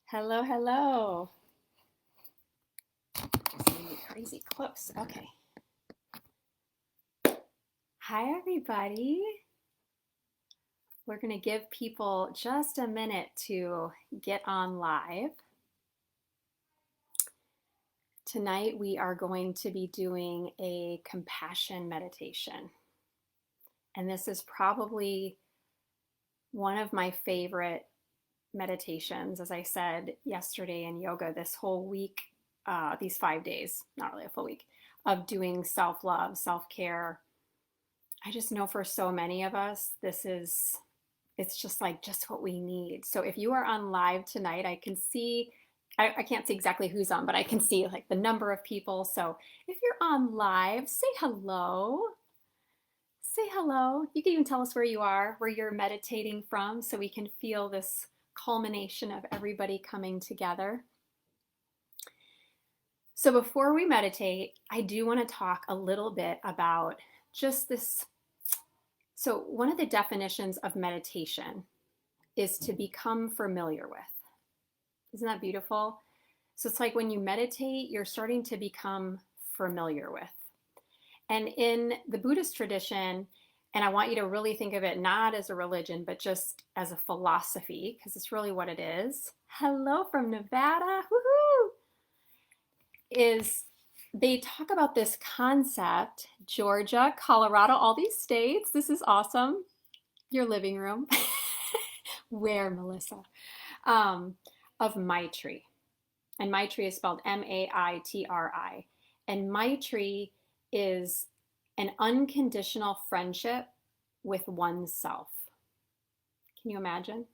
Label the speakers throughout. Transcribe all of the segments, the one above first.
Speaker 1: Hello, hello. Crazy close. Okay. Hi, everybody. We're going to give people just a minute to get on live. Tonight, we are going to be doing a compassion meditation. And this is probably one of my favorite meditations, as I said yesterday in yoga, this whole week, these 5 days, not really a full week, of doing self love, self care. I just know for so many of us, it's just like just what we need. So if you are on live tonight, I can see, I can't see exactly who's on, but I can see like the number of people. So if you're on live, say hello. Say hello. You can even tell us where you are, where you're meditating from, so we can feel this culmination of everybody coming together. So before we meditate, I do want to talk a little bit about just this. So one of the definitions of meditation is to become familiar with. Isn't that beautiful? So it's like when you meditate, you're starting to become familiar with. And in the Buddhist tradition, and I want you to really think of it not as a religion, but just as a philosophy, because it's really what it is. Hello from Nevada. Woohoo! Is they talk about this concept, Georgia, Colorado, all these states. This is awesome. Your living room. Where, Melissa? Of Maitri. And Maitri is spelled Maitri. And Maitri is an unconditional friendship with oneself. Can you imagine?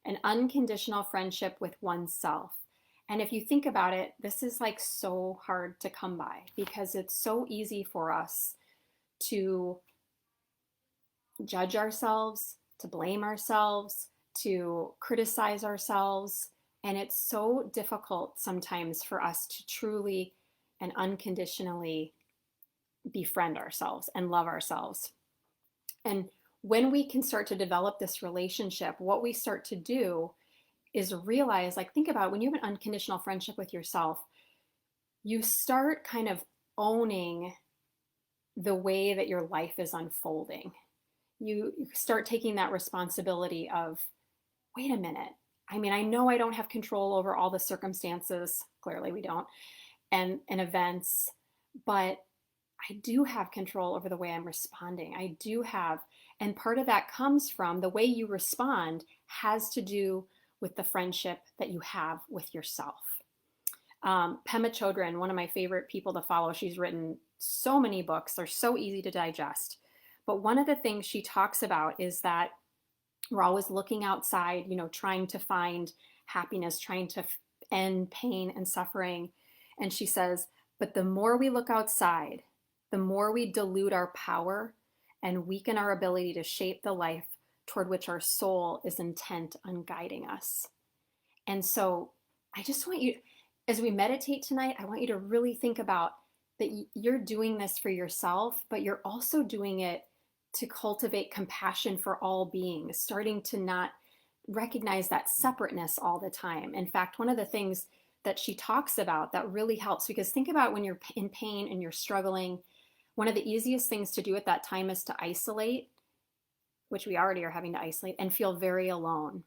Speaker 1: An unconditional friendship with oneself. And if you think about it, this is like so hard to come by because it's so easy for us to judge ourselves, to blame ourselves, to criticize ourselves. And it's so difficult sometimes for us to truly and unconditionally befriend ourselves and love ourselves. And when we can start to develop this relationship, what we start to do is realize, like, think about when you have an unconditional friendship with yourself, you start kind of owning the way that your life is unfolding. You start taking that responsibility of, wait a minute. I mean, I know I don't have control over all the circumstances. Clearly, we don't, and events, but I do have control over the way I'm responding. I do have, and part of that comes from the way you respond has to do with the friendship that you have with yourself. Pema Chodron, one of my favorite people to follow, she's written so many books. They're so easy to digest. But one of the things she talks about is that we're always looking outside, trying to find happiness, trying to end pain and suffering. And she says, but the more we look outside, the more we dilute our power and weaken our ability to shape the life toward which our soul is intent on guiding us. And so I just want you, as we meditate tonight, I want you to really think about that you're doing this for yourself, but you're also doing it to cultivate compassion for all beings, starting to not recognize that separateness all the time. In fact, one of the things that she talks about that really helps, because think about when you're in pain and you're struggling, one of the easiest things to do at that time is to isolate, which we already are having to isolate, and feel very alone.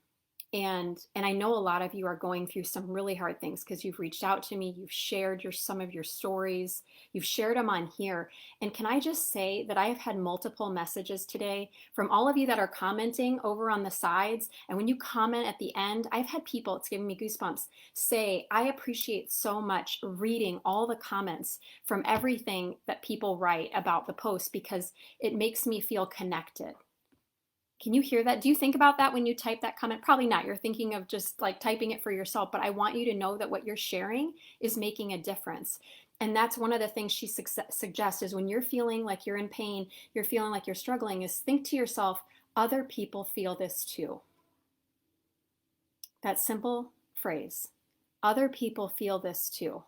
Speaker 1: And I know a lot of you are going through some really hard things because you've reached out to me, you've shared some of your stories, you've shared them on here. And can I just say that I have had multiple messages today from all of you that are commenting over on the sides. And when you comment at the end, I've had people, it's giving me goosebumps, say, I appreciate so much reading all the comments from everything that people write about the post because it makes me feel connected. Can you hear that? Do you think about that when you type that comment? Probably not. You're thinking of just like typing it for yourself, but I want you to know that what you're sharing is making a difference. And that's one of the things she suggests is when you're feeling like you're in pain, you're feeling like you're struggling, is think to yourself, other people feel this too. That simple phrase, other people feel this too.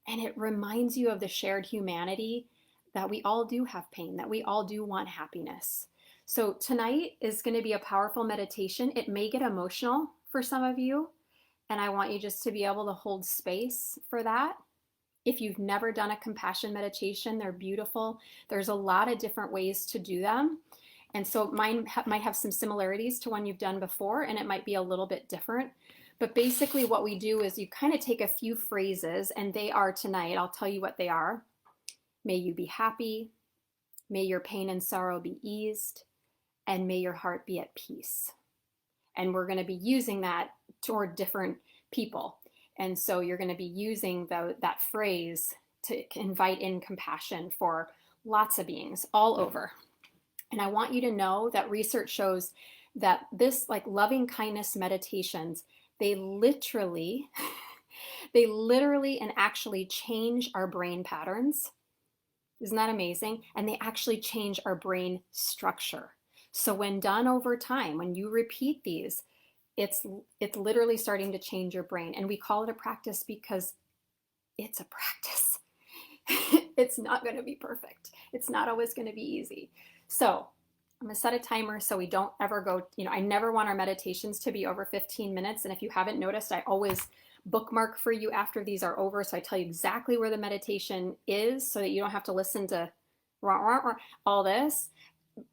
Speaker 1: And it reminds you of the shared humanity that we all do have pain, that we all do want happiness. So tonight is going to be a powerful meditation. It may get emotional for some of you. And I want you just to be able to hold space for that. If you've never done a compassion meditation, they're beautiful. There's a lot of different ways to do them. And so mine might have some similarities to one you've done before, and it might be a little bit different. But basically, what we do is you kind of take a few phrases, and they are tonight. I'll tell you what they are. May you be happy. May your pain and sorrow be eased. And may your heart be at peace. And we're going to be using that toward different people. And so you're going to be using that phrase to invite in compassion for lots of beings all over. And I want you to know that research shows that this, like, loving kindness meditations, they literally and actually change our brain patterns. Isn't that amazing? And they actually change our brain structure. So when done over time, when you repeat these, it's literally starting to change your brain. And we call it a practice because it's a practice. It's not going to be perfect. It's not always going to be easy. So I'm going to set a timer so we don't ever go, I never want our meditations to be over 15 minutes. And if you haven't noticed, I always bookmark for you after these are over. So I tell you exactly where the meditation is so that you don't have to listen to all this,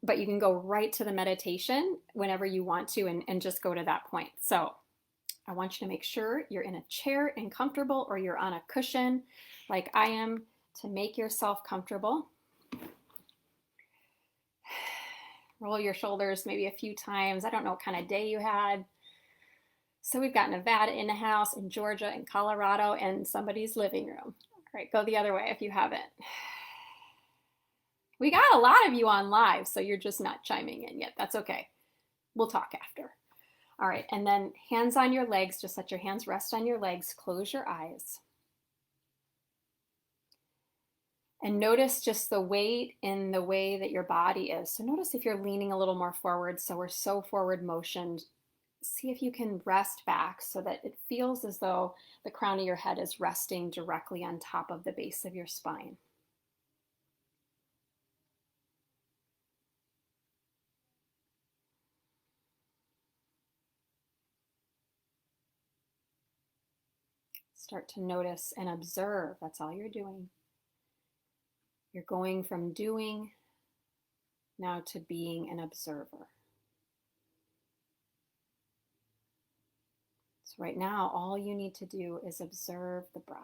Speaker 1: but you can go right to the meditation whenever you want to and just go to that point. So I want you to make sure you're in a chair and comfortable, or you're on a cushion like I am, to make yourself comfortable. Roll your shoulders maybe a few times. I don't know what kind of day you had. So we've got Nevada in the house, in Georgia, in Colorado, and somebody's living room. All right, go the other way if you haven't. We got a lot of you on live, so you're just not chiming in yet. That's okay. We'll talk after. All right, and then hands on your legs. Just let your hands rest on your legs. Close your eyes. And notice just the weight in the way that your body is. So notice if you're leaning a little more forward. So we're so forward motioned. See if you can rest back so that it feels as though the crown of your head is resting directly on top of the base of your spine. Start to notice and observe. That's all you're doing. You're going from doing now to being an observer. So right now, all you need to do is observe the breath.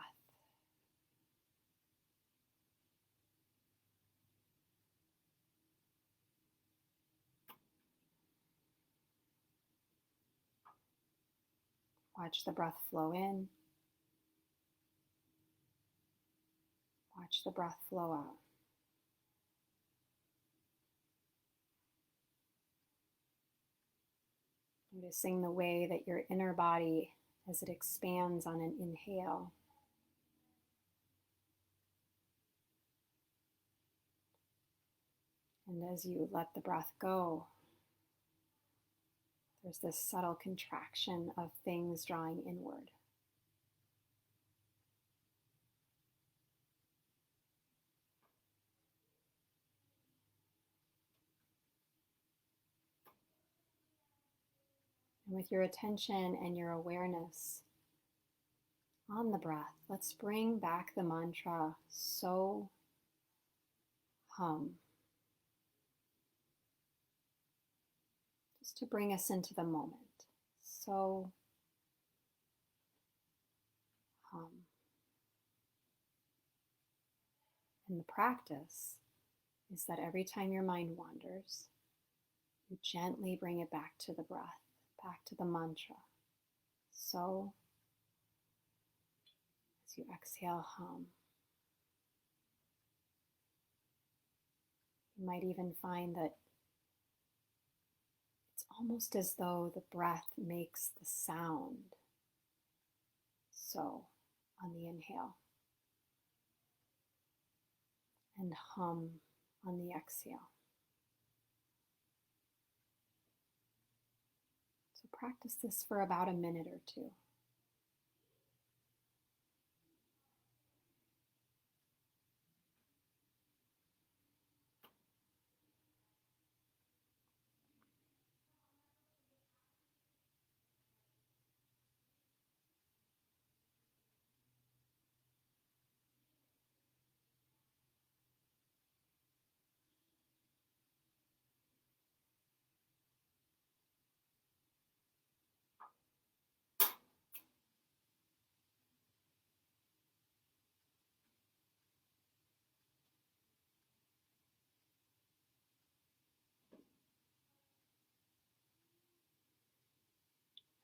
Speaker 1: Watch the breath flow in. Watch the breath flow out. Noticing the way that your inner body, as it expands on an inhale, and as you let the breath go, there's this subtle contraction of things drawing inward. And with your attention and your awareness on the breath, let's bring back the mantra, so hum. Just to bring us into the moment. So hum. And the practice is that every time your mind wanders, you gently bring it back to the breath, back to the mantra. So, as you exhale, hum. You might even find that it's almost as though the breath makes the sound so on the inhale, and hum on the exhale. So practice this for about a minute or two.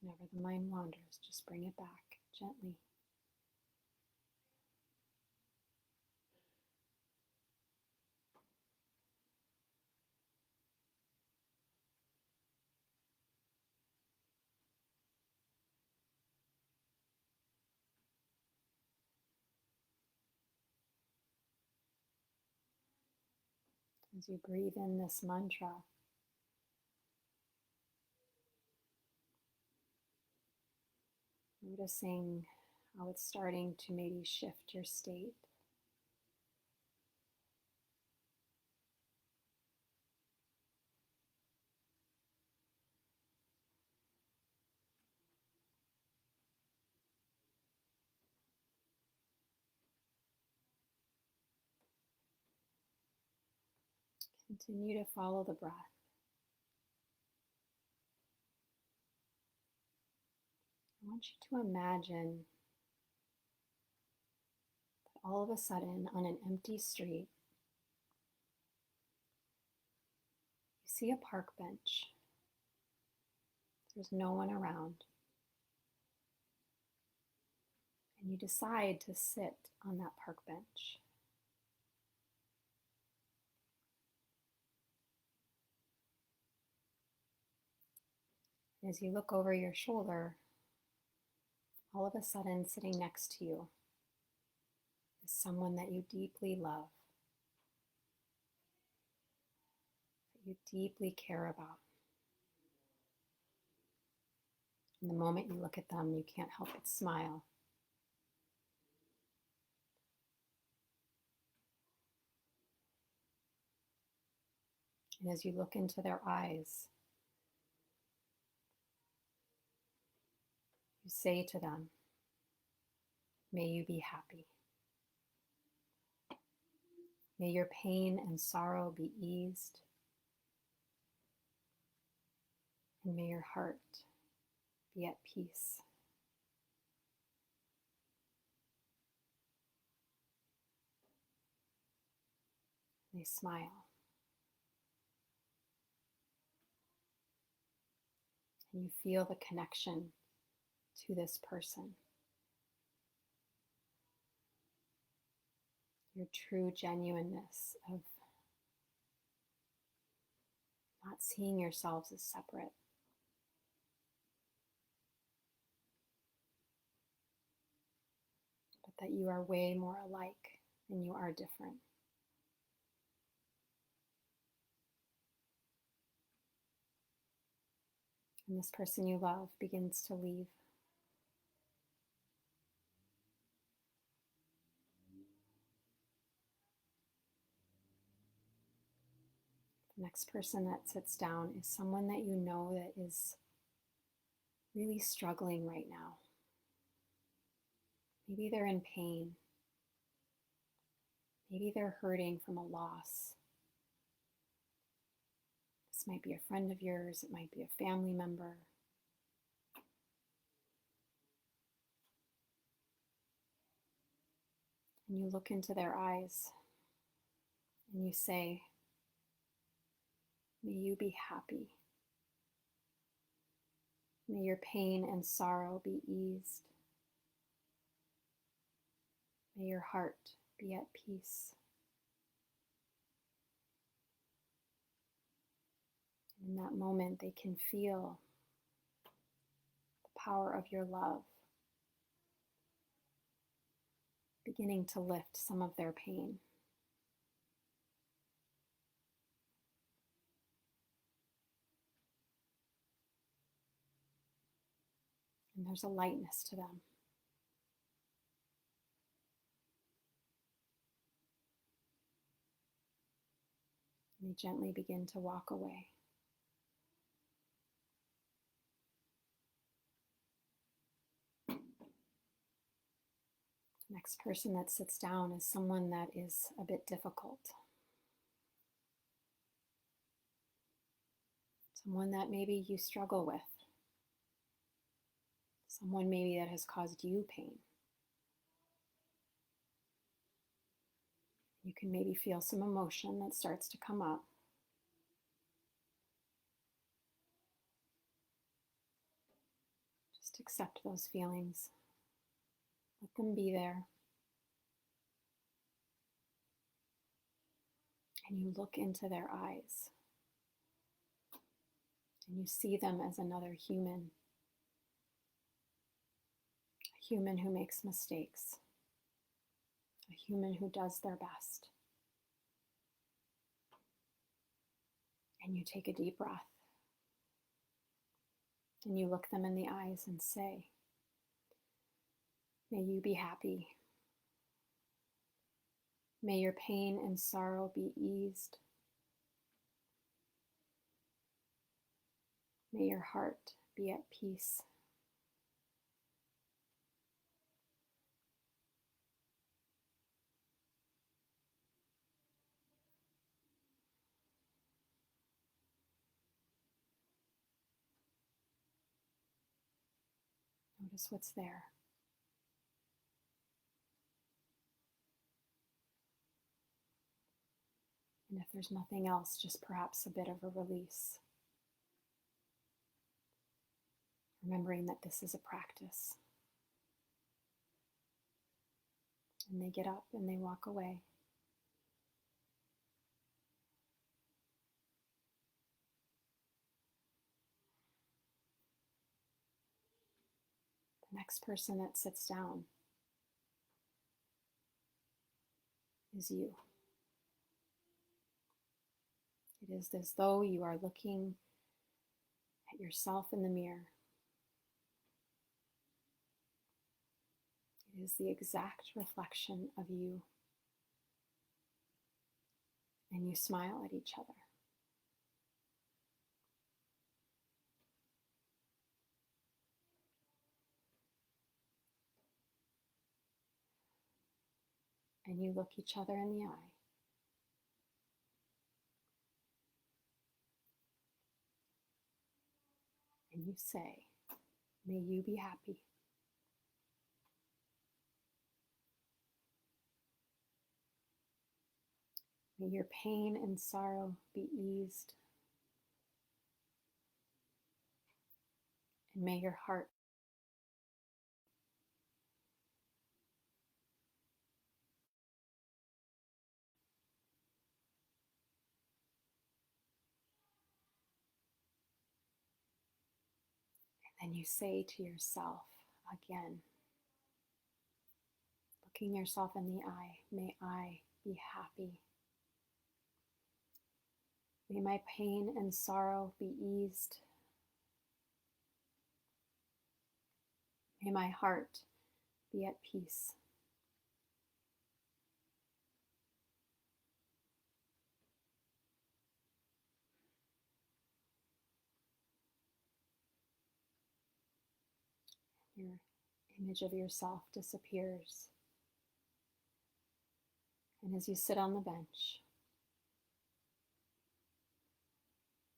Speaker 1: Whenever the mind wanders, just bring it back gently. As you breathe in this mantra, noticing how it's starting to maybe shift your state. Continue to follow the breath. I want you to imagine that all of a sudden, on an empty street, you see a park bench. There's no one around. And you decide to sit on that park bench. And as you look over your shoulder, all of a sudden, sitting next to you is someone that you deeply love, that you deeply care about. And the moment you look at them, you can't help but smile. And as you look into their eyes, you say to them, "May you be happy. May your pain and sorrow be eased. And may your heart be at peace." They smile. And you feel the connection to this person. Your true genuineness of not seeing yourselves as separate, but that you are way more alike than you are different. And this person you love begins to leave. The next person that sits down is someone that you know that is really struggling right now. Maybe they're in pain. Maybe they're hurting from a loss. This might be a friend of yours. It might be a family member. And you look into their eyes and you say, "May you be happy. May your pain and sorrow be eased. May your heart be at peace." And in that moment, they can feel the power of your love beginning to lift some of their pain. And there's a lightness to them. And they gently begin to walk away. Next person that sits down is someone that is a bit difficult. Someone that maybe you struggle with. Someone maybe that has caused you pain. You can maybe feel some emotion that starts to come up. Just accept those feelings. Let them be there. And you look into their eyes. And you see them as another human. A human who makes mistakes. A human who does their best. And you take a deep breath. And you look them in the eyes and say, may you be happy. May your pain and sorrow be eased. May your heart be at peace. Notice what's there. And if there's nothing else, just perhaps a bit of a release. Remembering that this is a practice. And they get up and they walk away. The next person that sits down is you. It is as though you are looking at yourself in the mirror. It is the exact reflection of you. And you smile at each other. And you look each other in the eye. And you say, may you be happy. May your pain and sorrow be eased. And may your heart and you say to yourself again, looking yourself in the eye, may I be happy. May my pain and sorrow be eased. May my heart be at peace. Your image of yourself disappears. And as you sit on the bench,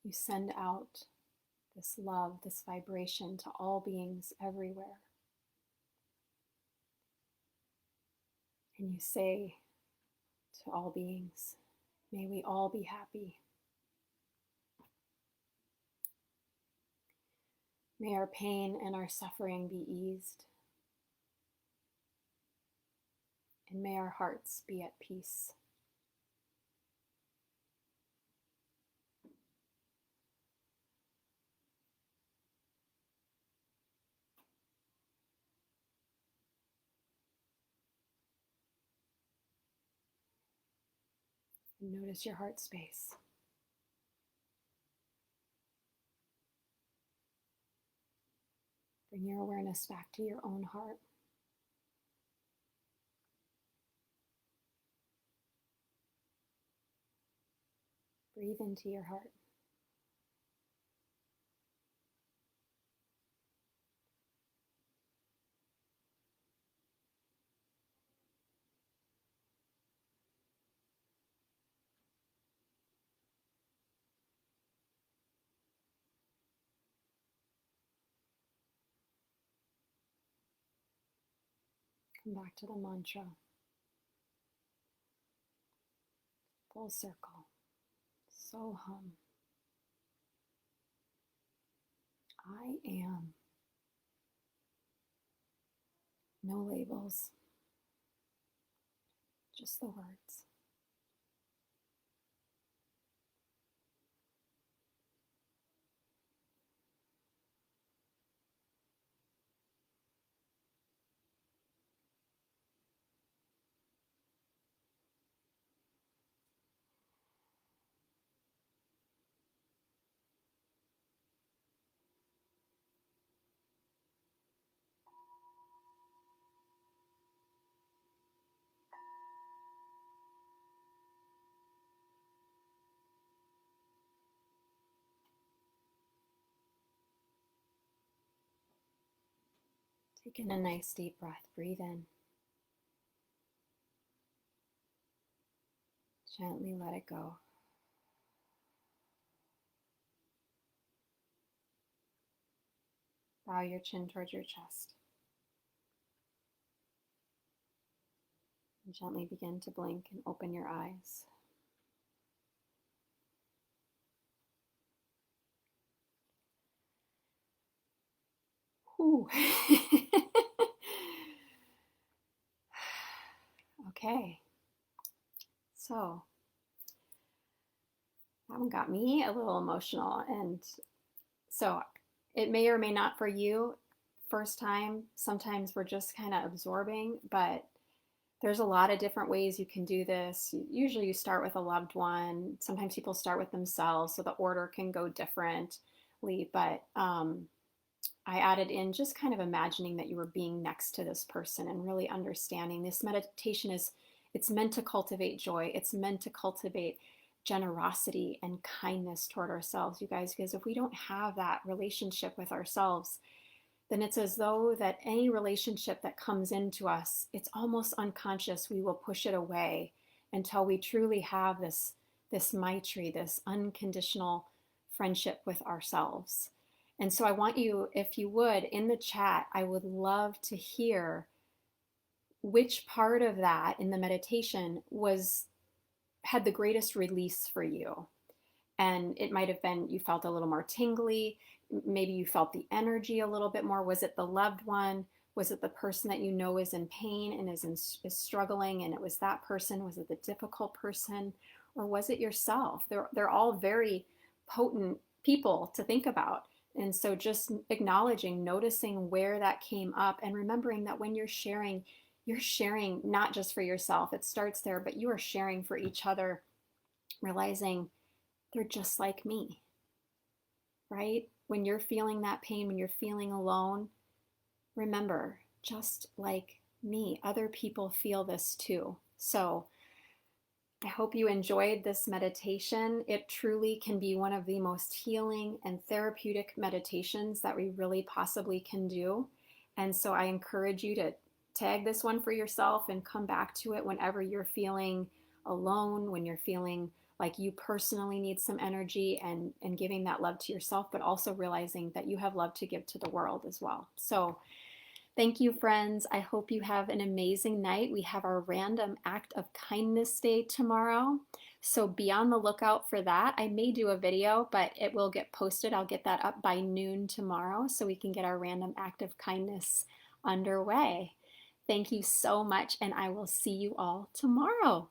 Speaker 1: you send out this love, this vibration to all beings everywhere. And you say to all beings, may we all be happy. May our pain and our suffering be eased. And may our hearts be at peace. And notice your heart space. Bring your awareness back to your own heart. Breathe into your heart. Come back to the mantra. Full circle. So hum. I am No labels, just the words. Take in a nice deep breath. Breathe in. Gently let it go. Bow your chin towards your chest. And gently begin to blink and open your eyes. Whew. Okay. So that one got me a little emotional. And so it may or may not for you. First time, sometimes we're just kind of absorbing, but there's a lot of different ways you can do this. Usually you start with a loved one. Sometimes people start with themselves, so the order can go differently. But I added in just kind of imagining that you were being next to this person and really understanding this meditation is, it's meant to cultivate joy. It's meant to cultivate generosity and kindness toward ourselves, you guys, because if we don't have that relationship with ourselves, then it's as though that any relationship that comes into us, it's almost unconscious. We will push it away until we truly have this maitri, this unconditional friendship with ourselves. And so I want you, if you would, in the chat, I would love to hear which part of that in the meditation had the greatest release for you. And it might have been you felt a little more tingly. Maybe you felt the energy a little bit more. Was it the loved one? Was it the person that you know is in pain and is struggling and it was that person? Was it the difficult person? Or was it yourself? They're all very potent people to think about. And so just acknowledging, noticing where that came up and remembering that when you're sharing not just for yourself. It starts there, but you are sharing for each other, realizing they're just like me, right? When you're feeling that pain, when you're feeling alone, remember, just like me, other people feel this too. So I hope you enjoyed this meditation. It truly can be one of the most healing and therapeutic meditations that we really possibly can do. And so I encourage you to tag this one for yourself and come back to it whenever you're feeling alone, when you're feeling like you personally need some energy and giving that love to yourself, but also realizing that you have love to give to the world as well. So thank you, friends. I hope you have an amazing night. We have our random act of kindness day tomorrow. So be on the lookout for that. I may do a video, but it will get posted. I'll get that up by noon tomorrow so we can get our random act of kindness underway. Thank you so much, and I will see you all tomorrow.